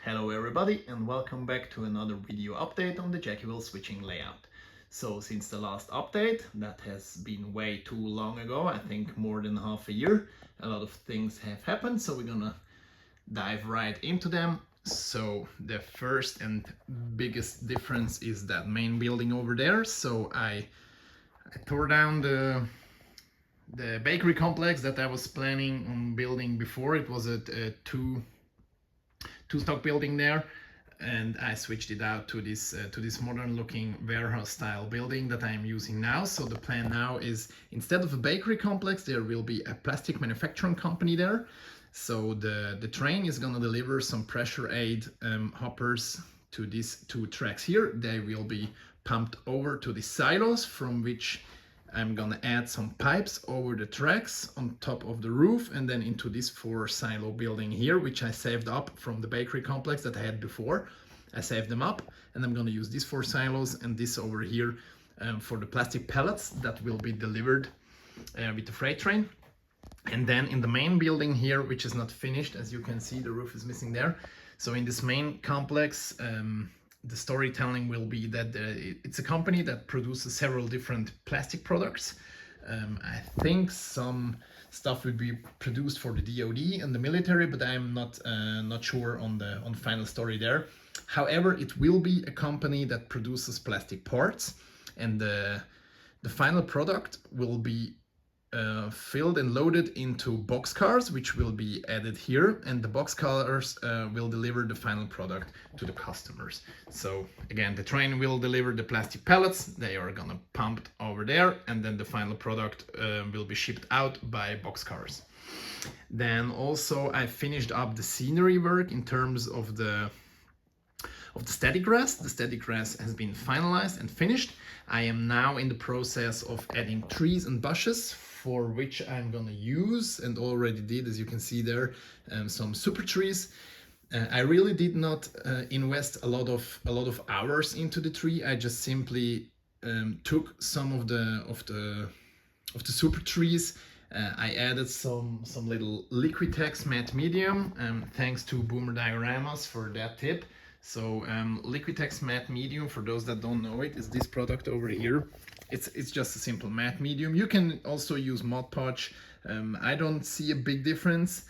Hello everybody and welcome back to another video update on the Jackie-Will switching layout. So since the last update, that has been way too long ago, I think more than half a year, a lot of things have happened, so we're gonna dive right into them. So the first and biggest difference is that main building over there. So I tore down the bakery complex that I was planning on building before. It was a two-stock building there, and I switched it out to this modern looking warehouse style building that I'm using now. So the plan now is, instead of a bakery complex, there will be a plastic manufacturing company there. So the train is gonna deliver some pressure aid hoppers to these two tracks here. They will be pumped over to the silos, from which I'm gonna add some pipes over the tracks on top of the roof and then into this 4-silo building here, which I saved up from the bakery complex that I had before. I saved them up, and I'm gonna use these 4 silos and this over here for the plastic pallets that will be delivered with the freight train. And then in the main building here, which is not finished, as you can see, the roof is missing there. So in this main complex, the storytelling will be that it's a company that produces several different plastic products. I think some stuff will be produced for the DoD and the military, but I'm not sure on the final story there. However, it will be a company that produces plastic parts, and the final product will be filled and loaded into boxcars, which will be added here, and the boxcars will deliver the final product to the customers. So again, the train will deliver the plastic pallets, they are gonna pumped over there, and then the final product will be shipped out by boxcars. Then also I finished up the scenery work in terms of the static grass. The static grass has been finalized and finished. I am now in the process of adding trees and bushes, for which I'm gonna use, and already did, as you can see there, some super trees. I really did not invest a lot of hours into the tree. I just simply took some of the super trees. I added some little Liquitex matte medium, thanks to Boomer Dioramas for that tip. So Liquitex matte medium, for those that don't know it, is this product over here. It's just a simple matte medium. You can also use Mod Podge. I don't see a big difference.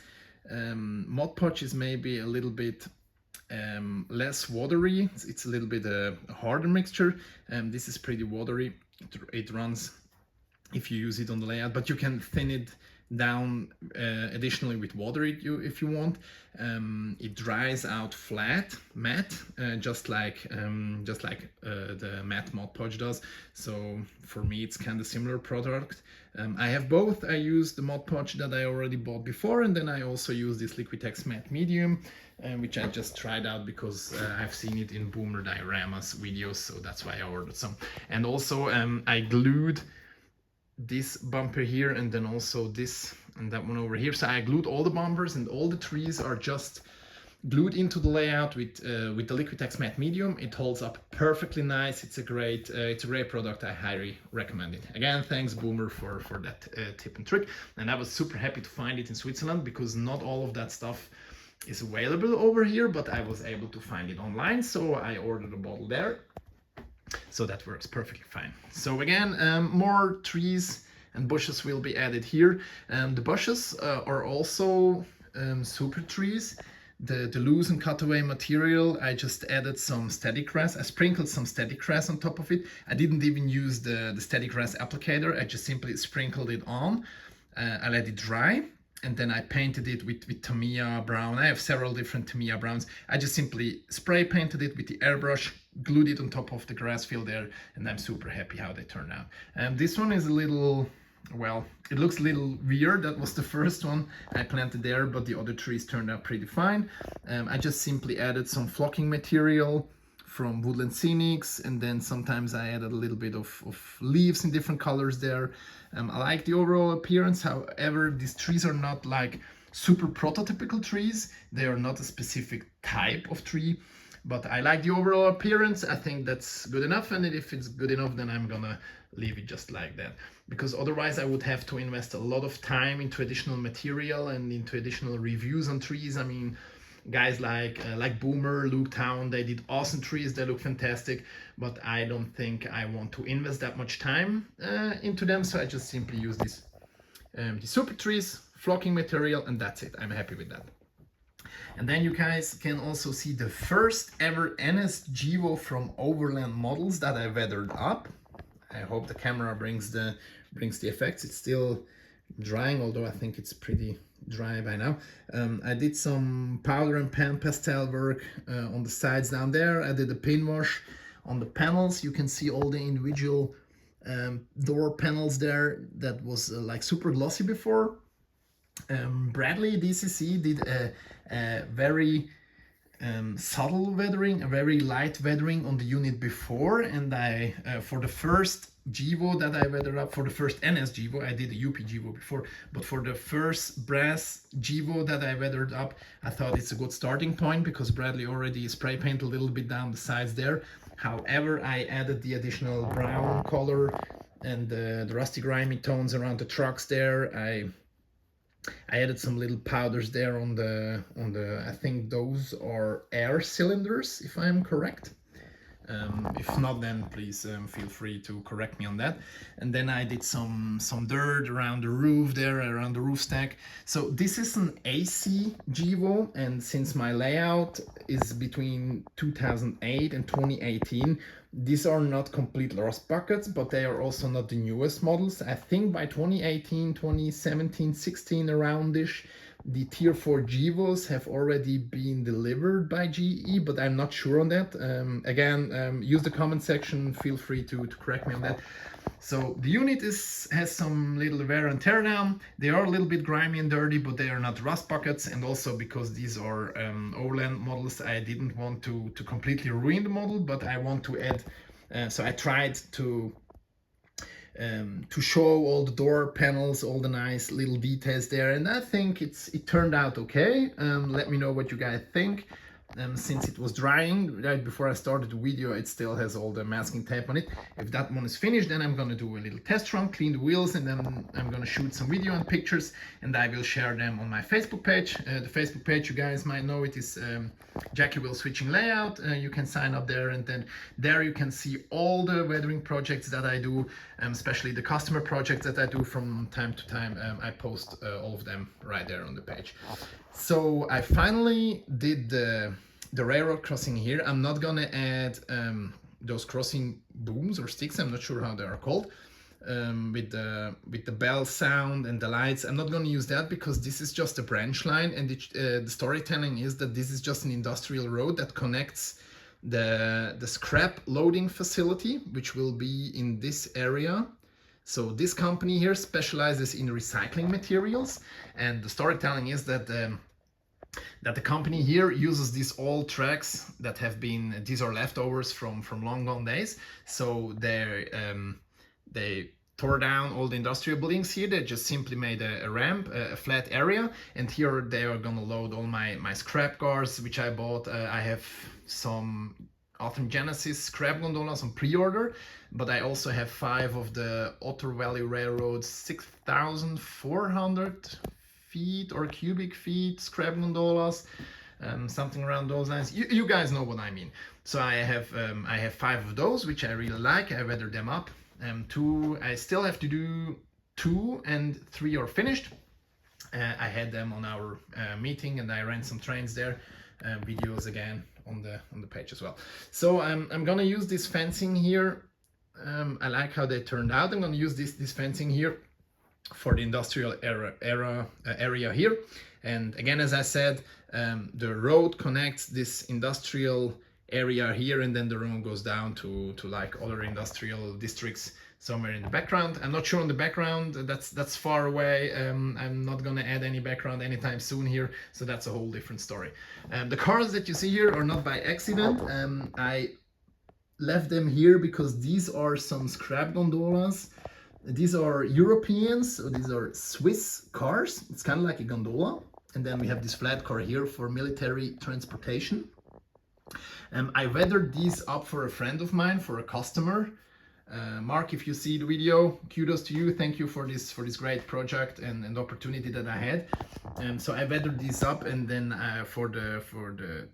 Mod Podge is maybe a little bit less watery. It's a little bit a harder mixture. This is pretty watery. It runs if you use it on the layout, but you can thin it down additionally with water if you want. It dries out flat, matte, just like the matte Mod Podge does. So for me, it's kind of similar product. I have both. I use the Mod Podge that I already bought before, and then I also use this Liquitex matte medium, which I just tried out because I've seen it in Boomer Dioramas videos, so that's why I ordered some. And also I glued this bumper here, and then also this and that one over here. So I glued all the bumpers, and all the trees are just glued into the layout with the Liquitex matte medium. It holds up perfectly nice. It's a great product. I highly recommend it. Again, thanks Boomer for that tip and trick. And I was super happy to find it in Switzerland, because not all of that stuff is available over here, but I was able to find it online, so I ordered a bottle there. So that works perfectly fine. So again, more trees and bushes will be added here. The bushes are also super trees. The loose and cutaway material, I just added some static grass. I sprinkled some static grass on top of it. I didn't even use the static grass applicator. I just simply sprinkled it on. I let it dry, and then I painted it with Tamiya brown. I have several different Tamiya browns. I just simply spray painted it with the airbrush, glued it on top of the grass field there, and I'm super happy how they turned out. This one is a little, well, it looks a little weird. That was the first one I planted there, but the other trees turned out pretty fine. I just simply added some flocking material from Woodland Scenics, and then sometimes I added a little bit of leaves in different colors there. I like the overall appearance. However, these trees are not like super prototypical trees. They are not a specific type of tree, but I like the overall appearance. I think that's good enough, and if it's good enough, then I'm gonna leave it just like that, because otherwise I would have to invest a lot of time into additional material and into additional reviews on trees. I mean, Guys like Boomer, Luke Town, they did awesome trees. They look fantastic, but I don't think I want to invest that much time into them. So I just simply use these super trees, flocking material, and that's it. I'm happy with that. And then you guys can also see the first ever NS Gevo from Overland models that I weathered up. I hope the camera brings the effects. It's still drying, although I think it's pretty dry by now. I did some powder and pan pastel work on the sides down there. I did a pin wash on the panels. You can see all the individual door panels there that was like super glossy before. Bradley DCC did a very subtle weathering, a very light weathering on the unit before, and I for the first Gevo that I weathered up, for the first NS Gevo, I did a UP Gevo before, but for the first brass Gevo that I weathered up, I thought it's a good starting point because Bradley already spray painted a little bit down the sides there. However, I added the additional brown color and the rusty grimy tones around the trucks there. I added some little powders there on the I think those are air cylinders, if I'm correct. If not, then please feel free to correct me on that. And then I did some dirt around the roof there, around the roof stack. So this is an AC Gevo, and since my layout is between 2008 and 2018, these are not complete rust buckets, but they are also not the newest models. I think by 2018, 2017, 16 around-ish, the Tier 4 Gevos have already been delivered by GE, but I'm not sure on that. Again, use the comment section, feel free to correct me on that. So the unit has some little wear and tear down. They are a little bit grimy and dirty, but they are not rust buckets. And also because these are Overland models, I didn't want to completely ruin the model, but I want to add, so I tried to show all the door panels, all the nice little details there, and I think it turned out okay. Let me know what you guys think. Since it was drying right before I started the video, it still has all the masking tape on it. If that one is finished, then I'm gonna do a little test run, clean the wheels, and then I'm gonna shoot some video and pictures, and I will share them on my Facebook page. The Facebook page, you guys might know it, is Jackie Wheel Switching Layout. You can sign up there, and then there you can see all the weathering projects that I do, especially the customer projects that I do from time to time. I post all of them right there on the page. So I finally did the railroad crossing here. I'm not gonna add those crossing booms or sticks, I'm not sure how they are called, with the bell sound and the lights. I'm not gonna use that because this is just a branch line, and the storytelling is that this is just an industrial road that connects the scrap loading facility, which will be in this area. So this company here specializes in recycling materials, and the storytelling is that the company here uses these old tracks that have been, these are leftovers from long gone days. So they tore down all the industrial buildings here. They just simply made a ramp, a flat area, and here they are gonna load all my scrap cars, which I bought. I have some Autumn Genesis scrap gondolas on pre-order, but I also have 5 of the Otter Valley Railroad 6,400 feet or cubic feet scrap gondolas, something around those lines. You guys know what I mean. So I have 5 of those, which I really like. I weathered them up. 2, I still have to do 2, and 3 are finished. I had them on our meeting, and I ran some trains there. Videos again on the page as well. So I'm gonna use this fencing here. I like how they turned out. I'm gonna use this fencing here for the industrial area here. And again, as I said, the road connects this industrial area here, and then the road goes down to like other industrial districts somewhere in the background. I'm not sure on the background, that's far away. I'm not gonna add any background anytime soon here, so that's a whole different story. The cars that you see here are not by accident. I left them here because these are some scrap gondolas. These are Europeans, so these are Swiss cars. It's kind of like a gondola. And then we have this flat car here for military transportation. I weathered these up for a friend of mine, for a customer. Mark, if you see the video, kudos to you. Thank you for this great project and opportunity that I had. So I weathered these up, and then for the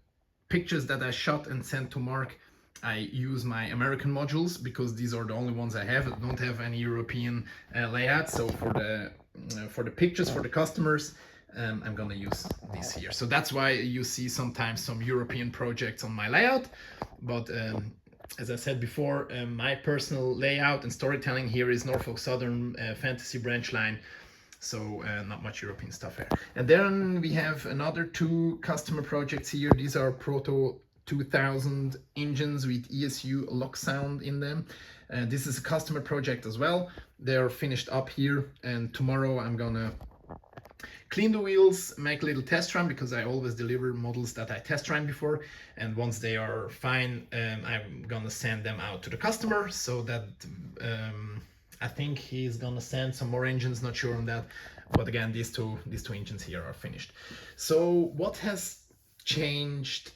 pictures that I shot and sent to Mark, I use my American modules because these are the only ones I have. I don't have any European layout. So for the pictures for the customers, I'm gonna use these here. So that's why you see sometimes some European projects on my layout. But as I said before, my personal layout and storytelling here is Norfolk Southern Fantasy branch line. So not much European stuff here. And then we have another 2 customer projects here. These are Proto 2000 engines with ESU lock sound in them. This is a customer project as well. They're finished up here, and tomorrow I'm gonna clean the wheels, make a little test run, because I always deliver models that I test run before, and once they are fine, I'm gonna send them out to the customer. So that I think he's gonna send some more engines, not sure on that, but again, these two engines here are finished. So what has changed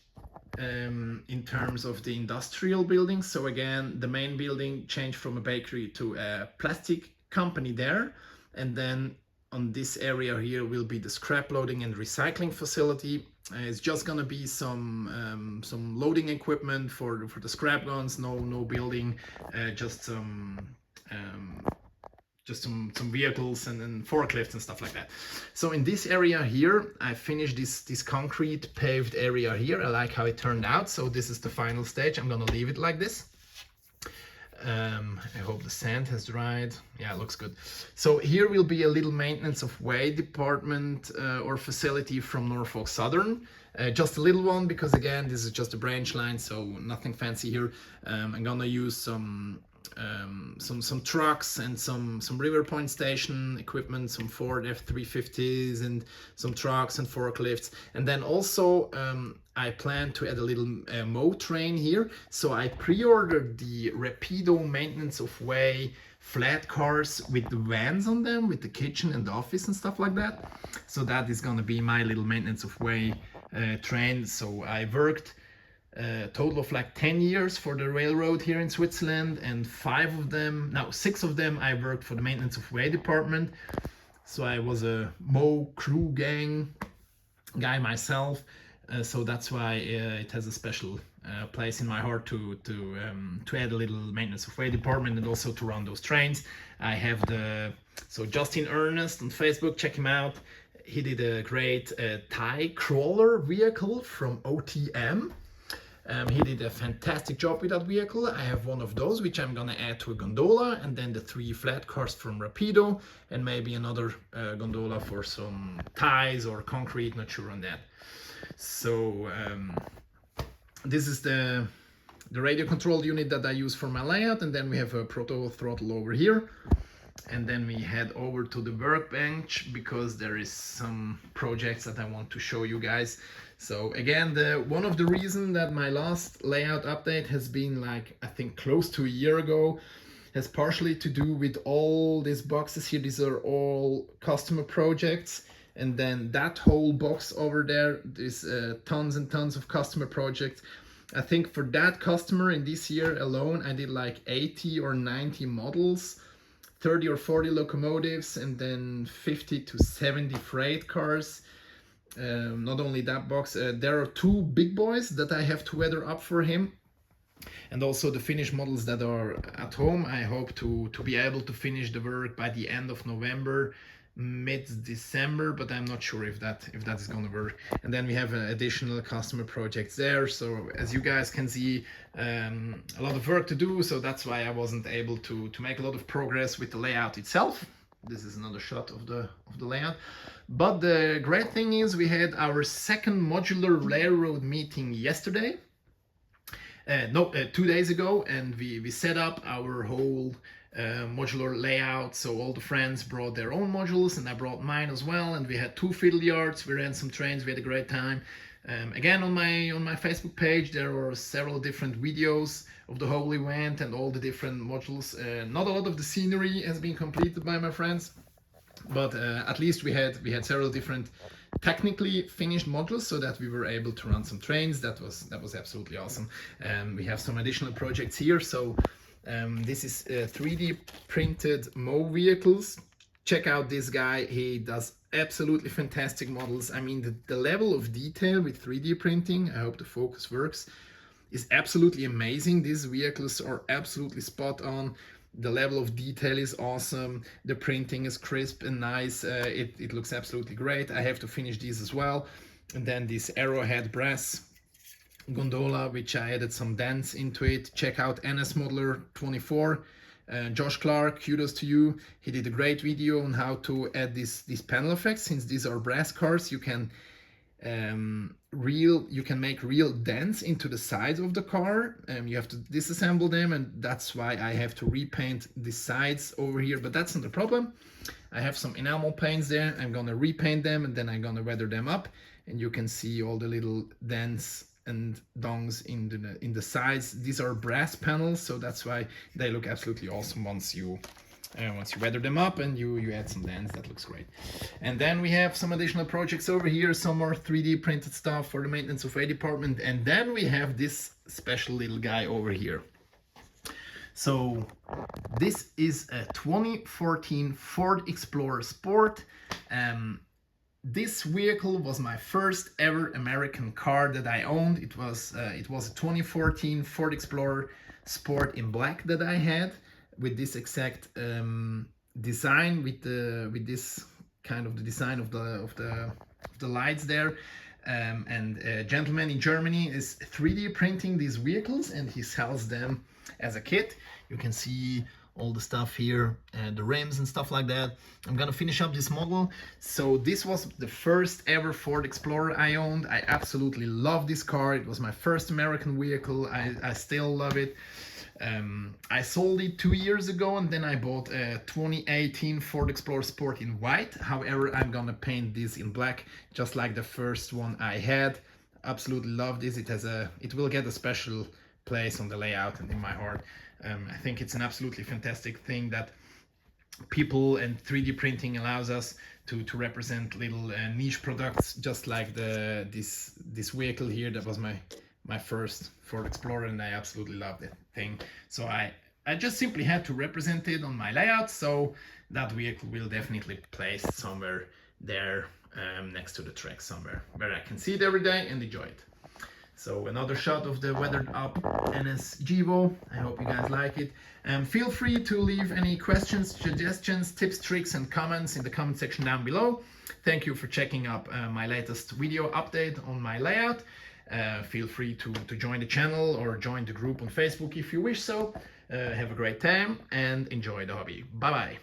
in terms of the industrial building? So again, the main building changed from a bakery to a plastic company there, and then on this area here will be the scrap loading and recycling facility. It's just gonna be some loading equipment for the scrap guns. No building, just some vehicles and forklifts and stuff like that. So in this area here, I finished this concrete paved area here. I like how it turned out. So this is the final stage. I'm gonna leave it like this. I hope the sand has dried. Yeah, it looks good. So here will be a little maintenance of way department or facility from Norfolk Southern. Just a little one, because again, this is just a branch line, so nothing fancy here. I'm gonna use some trucks and some River Point station equipment, some Ford F-350s and some trucks and forklifts. And then also I plan to add a little mow train here. So I pre-ordered the Rapido maintenance of way flat cars with the vans on them, with the kitchen and the office and stuff like that. So that is gonna be my little maintenance of way train. So I worked a total of like 10 years for the railroad here in Switzerland, and 6 of them I worked for the maintenance of way department. So I was a mow crew gang guy myself, so that's why it has a special place in my heart to add a little maintenance of way department and also to run those trains. I have so Justin Ernest on Facebook, check him out. He did a great tie crawler vehicle from OTM. He did a fantastic job with that vehicle. I have one of those, which I'm gonna add to a gondola, and then the 3 flat cars from Rapido, and maybe another gondola for some ties or concrete, not sure on that. So this is the radio control unit that I use for my layout, and then we have a proto throttle over here. And then we head over to the workbench, because there is some projects that I want to show you guys. So again, one of the reasons that my last layout update has been like, I think close to a year ago, has partially to do with all these boxes here. These are all customer projects. And then that whole box over there, there's tons and tons of customer projects. I think for that customer in this year alone, I did like 80 or 90 models, 30 or 40 locomotives, and then 50 to 70 freight cars. Not only that box, there are 2 big boys that I have to weather up for him, and also the finished models that are at home. I hope to be able to finish the work by the end of November, mid-December, but I'm not sure if that is going to work. And then we have additional customer projects there. So as you guys can see, a lot of work to do. So that's why I wasn't able to make a lot of progress with the layout itself. This is another shot of the layout. But the great thing is we had our second modular railroad meeting yesterday. 2 days ago, and we set up our whole modular layout. So all the friends brought their own modules, and I brought mine as well, and we had 2 fiddle yards. We ran some trains, we had a great time. Again, on my Facebook page there were several different videos of the whole event and all the different modules. Not a lot of the scenery has been completed by my friends, but at least we had several different technically finished modules, so that we were able to run some trains. That was absolutely awesome. We have some additional projects here, so This is 3D printed Mo vehicles. Check out this guy, he does absolutely fantastic models. I mean, the level of detail with 3D printing, I hope the focus works, is absolutely amazing. These vehicles are absolutely spot on. The level of detail is awesome. The printing is crisp and nice. It looks absolutely great. I have to finish these as well. And then this arrowhead brass gondola, which I added some dents into it. Check out NS Modeler 24. Josh Clark, kudos to you. He did a great video on how to add these panel effects. Since these are brass cars, you can make real dents into the sides of the car. You have to disassemble them, and that's why I have to repaint the sides over here, but that's not a problem. I have some enamel paints there. I'm gonna repaint them, and then I'm gonna weather them up, and you can see all the little dents and dongs in the sides. These are brass panels, so that's why they look absolutely awesome once you weather them up and you add some dents. That looks great. And then we have some additional projects over here, some more 3D printed stuff for the maintenance of a department, and then we have this special little guy over here. So this is a 2014 Ford Explorer Sport. This vehicle was my first ever American car that I owned. It was a 2014 Ford Explorer Sport in black that I had, with this exact design, with this kind of the design of the lights there. And a gentleman in Germany is 3D printing these vehicles, and he sells them as a kit. You can see all the stuff here and the rims and stuff like that. I'm gonna finish up this model. So this was the first ever Ford Explorer I owned. I absolutely love this car. It was my first American vehicle. I still love it. I sold it 2 years ago, and then I bought a 2018 Ford Explorer Sport in white. However, I'm gonna paint this in black, just like the first one I had. Absolutely love this. It will get a special place on the layout and in my heart. I think it's an absolutely fantastic thing that people and 3D printing allows us to represent little niche products, just like this vehicle here. That was my first Ford Explorer, and I absolutely love that thing. So I just simply had to represent it on my layout, so that vehicle will definitely place somewhere there, next to the track somewhere, where I can see it every day and enjoy it. So another shot of the weathered up NS Gevo. I hope you guys like it. Feel free to leave any questions, suggestions, tips, tricks, and comments in the comment section down below. Thank you for checking up my latest video update on my layout. Feel free to join the channel or join the group on Facebook if you wish so. Have a great time and enjoy the hobby. Bye bye.